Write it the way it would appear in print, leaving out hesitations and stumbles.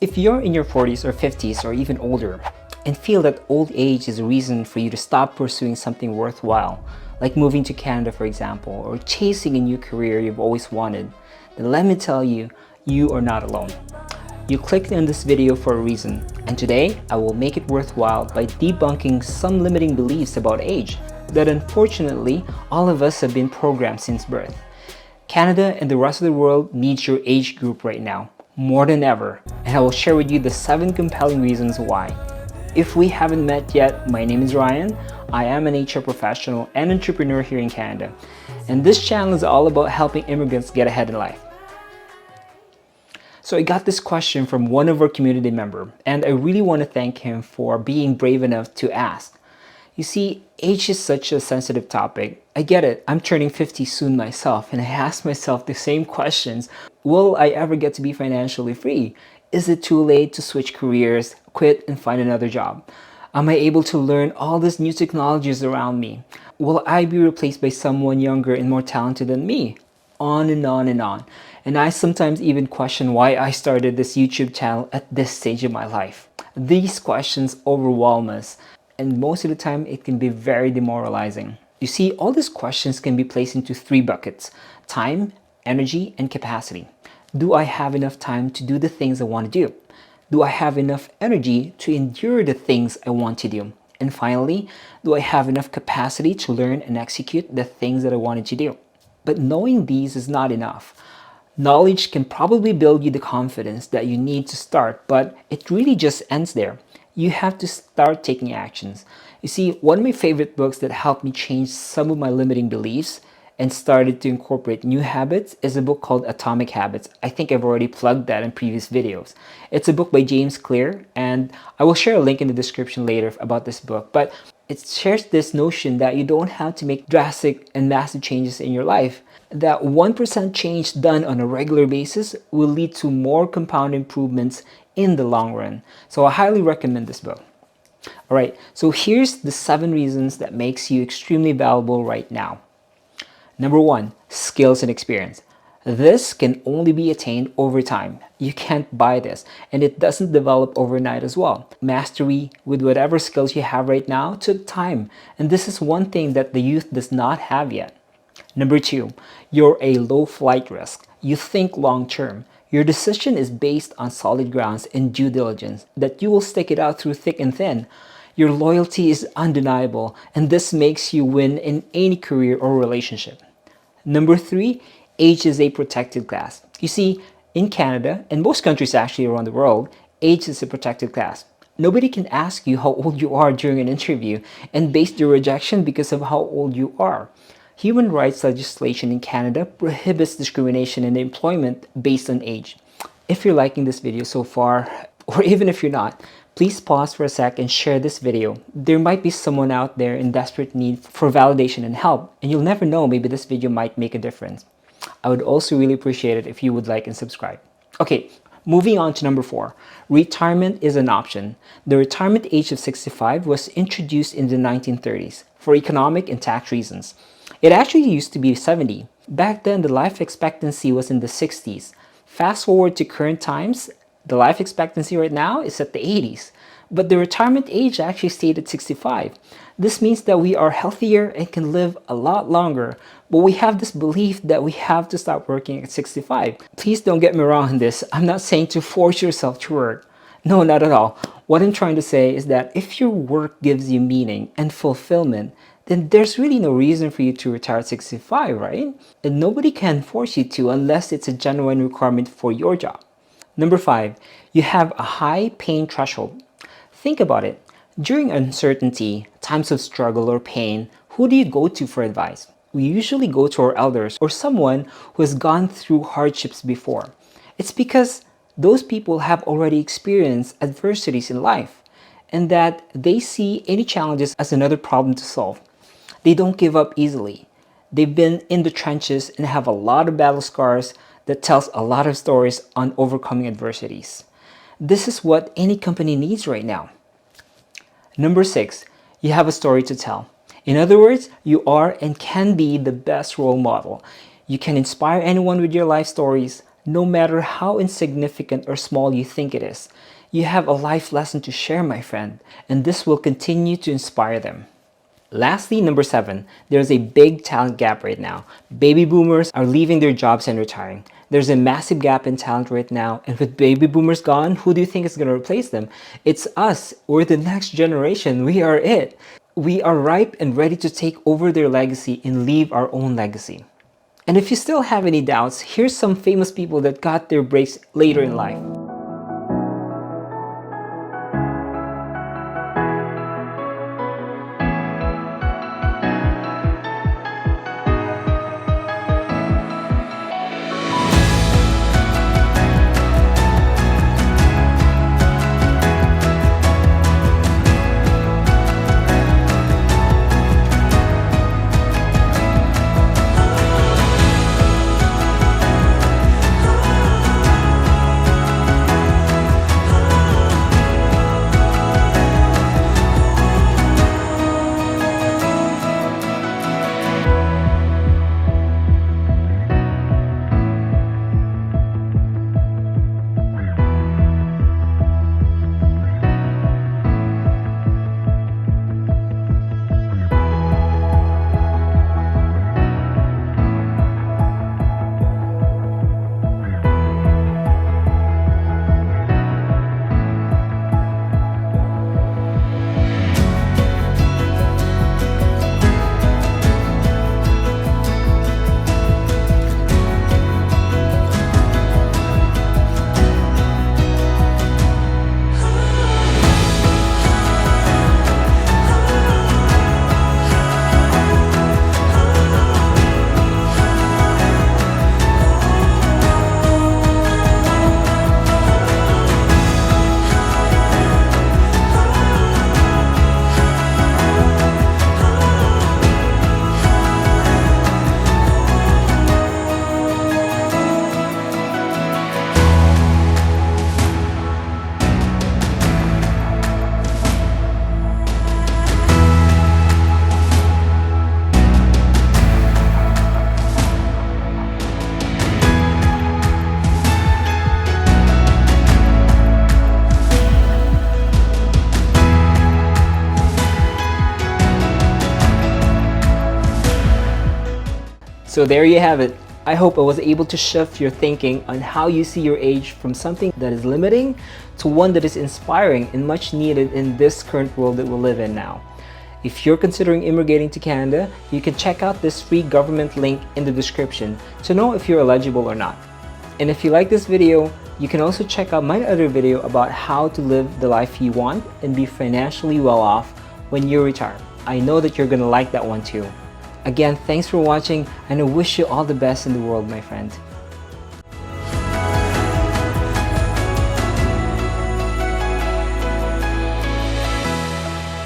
If you're in your 40s or 50s or even older and feel that old age is a reason for you to stop pursuing something worthwhile, like moving to Canada for example, or chasing a new career you've always wanted, then let me tell you, you are not alone. You clicked on this video for a reason, and today I will make it worthwhile by debunking some limiting beliefs about age that unfortunately all of us have been programmed since birth. Canada and the rest of the world needs your age group right now, more than ever, and I will share with you the 7 compelling reasons why. If we haven't met yet, my name is Ryan. I am an HR professional and entrepreneur here in Canada, and this channel is all about helping immigrants get ahead in life. So I got this question from one of our community members, and I really want to thank him for being brave enough to ask. You see, age is such a sensitive topic. I get it, I'm turning 50 soon myself, and I ask myself the same questions. Will I ever get to be financially free? Is it too late to switch careers, quit, and find another job? Am I able to learn all these new technologies around me? Will I be replaced by someone younger and more talented than me? On and on and on. And I sometimes even question why I started this YouTube channel at this stage of my life. These questions overwhelm us, and most of the time it can be very demoralizing. You see, all these questions can be placed into 3 buckets: time, energy, and capacity. Do I have enough time to do the things I want to do? Do I have enough energy to endure the things I want to do? And finally, do I have enough capacity to learn and execute the things that I wanted to do? But knowing these is not enough. Knowledge can probably build you the confidence that you need to start, but it really just ends there. You have to start taking actions. You see, one of my favorite books that helped me change some of my limiting beliefs and started to incorporate new habits is a book called Atomic Habits. I think I've already plugged that in previous videos. It's a book by James Clear, and I will share a link in the description later about this book. But it shares this notion that you don't have to make drastic and massive changes in your life. That 1% change done on a regular basis will lead to more compound improvements in the long run. So I highly recommend this book. All right, so here's the 7 reasons that makes you extremely valuable right now. Number 1, skills and experience. This can only be attained over time. You can't buy this, and it doesn't develop overnight as well. Mastery with whatever skills you have right now took time, and this is one thing that the youth does not have yet. Number 2, you're a low flight risk. You think long term. Your decision is based on solid grounds and due diligence, that you will stick it out through thick and thin. Your loyalty is undeniable, and this makes you win in any career or relationship. Number 3, age is a protected class. You see, in Canada, and most countries actually around the world, age is a protected class. Nobody can ask you how old you are during an interview and base their rejection because of how old you are. Human rights legislation in Canada prohibits discrimination in employment based on age. If you're liking this video so far, or even if you're not, please pause for a sec and share this video. There might be someone out there in desperate need for validation and help, and you'll never know, maybe this video might make a difference. I would also really appreciate it if you would like and subscribe. Okay, moving on to number 4. Retirement is an option. The retirement age of 65 was introduced in the 1930s for economic and tax reasons. It actually used to be 70. Back then, the life expectancy was in the 60s. Fast forward to current times, the life expectancy right now is at the 80s. But the retirement age actually stayed at 65. This means that we are healthier and can live a lot longer. But we have this belief that we have to stop working at 65. Please don't get me wrong on this. I'm not saying to force yourself to work. No, not at all. What I'm trying to say is that if your work gives you meaning and fulfillment, then there's really no reason for you to retire at 65, right? And nobody can force you to unless it's a genuine requirement for your job. Number 5, you have a high pain threshold. Think about it. During uncertainty, times of struggle or pain, who do you go to for advice? We usually go to our elders or someone who has gone through hardships before. It's because those people have already experienced adversities in life, and that they see any challenges as another problem to solve. They don't give up easily. They've been in the trenches and have a lot of battle scars that tells a lot of stories on overcoming adversities. This is what any company needs right now. Number 6, you have a story to tell. In other words, you are and can be the best role model. You can inspire anyone with your life stories, no matter how insignificant or small you think it is. You have a life lesson to share, my friend, and this will continue to inspire them. Lastly, number 7, there's a big talent gap right now. Baby boomers are leaving their jobs and retiring. There's a massive gap in talent right now, and with baby boomers gone, who do you think is going to replace them? It's us. We're the next generation. We are it. We are ripe and ready to take over their legacy and leave our own legacy. And if you still have any doubts, here's some famous people that got their breaks later in life. So there you have it. I hope I was able to shift your thinking on how you see your age from something that is limiting to one that is inspiring and much needed in this current world that we live in now. If you're considering immigrating to Canada, you can check out this free government link in the description to know if you're eligible or not. And if you like this video, you can also check out my other video about how to live the life you want and be financially well off when you retire. I know that you're gonna like that one too. Again, thanks for watching, and I wish you all the best in the world, my friend.